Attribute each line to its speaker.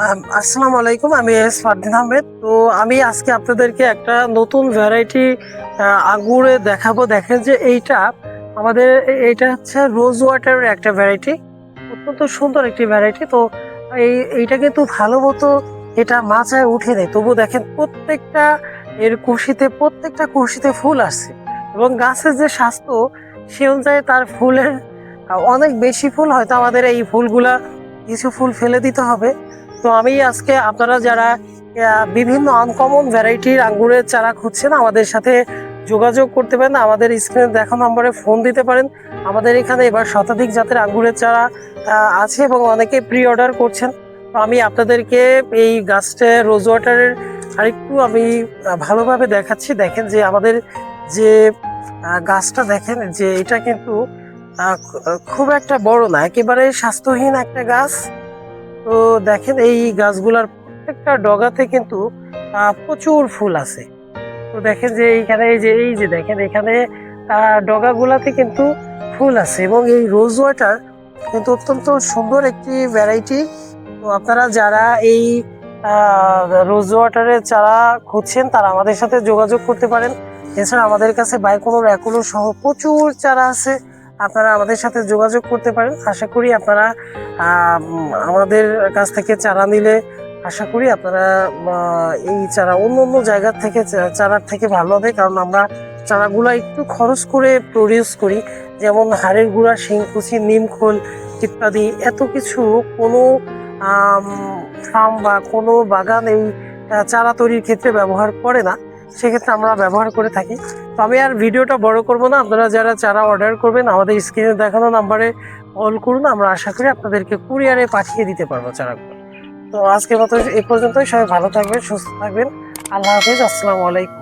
Speaker 1: আসসালামু আলাইকুম, আমি এস ফারদিন আহমেদ। তো আমি আজকে আপনাদেরকে একটা নতুন ভ্যারাইটি আঙ্গুরে দেখাবো। দেখেন যে এইটা হচ্ছে রোজ ওয়াটারের একটা ভ্যারাইটি, অত্যন্ত সুন্দর একটি ভ্যারাইটি। তো এইটা কিন্তু ভালো মতো এটা মাচায় উঠে নেই, তবু দেখেন প্রত্যেকটা কুশিতে ফুল আসছে এবং গাছের যে স্বাস্থ্য সে অনুযায়ী তার ফুলের অনেক বেশি ফুল। হয়তো আমাদের এই ফুলগুলা কিছু ফুল ফেলে দিতে হবে। তো আমি আজকে আপনারা যারা বিভিন্ন আনকমন ভ্যারাইটির আঙ্গুরের চারা খুঁজছেন আমাদের সাথে যোগাযোগ করতে পারেন, আমাদের স্ক্রিনে দেখা নম্বরে ফোন দিতে পারেন। আমাদের এখানে এবার শতাধিক জাতের আঙ্গুরের চারা আছে এবং অনেকে প্রি অর্ডার করছেন। তো আমি আপনাদেরকে এই গাছটা রোজ ওয়াটারের আরেকটু আমি ভালোভাবে দেখাচ্ছি। দেখেন যে আমাদের যে গাছটা, দেখেন যে এটা কিন্তু খুব একটা বড় না, একেবারে স্বাস্থ্যহীন একটা গাছ। তো দেখেন এই গাছগুলার প্রত্যেকটা ডগাতে কিন্তু প্রচুর ফুল আছে। তো দেখেন যে এইখানে এই যে দেখেন এখানে ডগাগুলাতে কিন্তু ফুল আছে এবং এই রোজ ওয়াটার কিন্তু অত্যন্ত সুন্দর একটি ভ্যারাইটি। তো আপনারা যারা এই রোজ ওয়াটারের চারা খুঁজছেন তারা আমাদের সাথে যোগাযোগ করতে পারেন। এছাড়া আমাদের কাছে বাইকোনোর অ্যাকুলো সহ প্রচুর চারা আছে, আপনারা আমাদের সাথে যোগাযোগ করতে পারেন। আশা করি আপনারা আমাদের কাছ থেকে চারা নিলে আশা করি আপনারা এই চারা অন্য অন্য জায়গার থেকে চারার থেকে ভালো হবে, কারণ আমরা চারাগুলা একটু খরচ করে প্রডিউস করি। যেমন হাড়ের গুঁড়া, শিংকুচি, নিমখোল ইত্যাদি এত কিছু কোনো ফার্ম বা কোনো বাগান এই চারা তৈরির ক্ষেত্রে ব্যবহার করে না, সেক্ষেত্রে আমরা ব্যবহার করে থাকি। তো আমি আর ভিডিওটা বড় করব না, আপনারা যারা চারা অর্ডার করবেন আমাদের স্ক্রিনে দেখানো নাম্বারে কল করুন, আমরা আশা করি আপনাদেরকে কুরিয়ারে পাঠিয়ে দিতে পারবো চারাগুলো। তো আজকের মতো এ পর্যন্তই। সবাই ভালো থাকবেন, সুস্থ থাকবেন। আল্লাহ হাফিজ, আসসালামু আলাইকুম।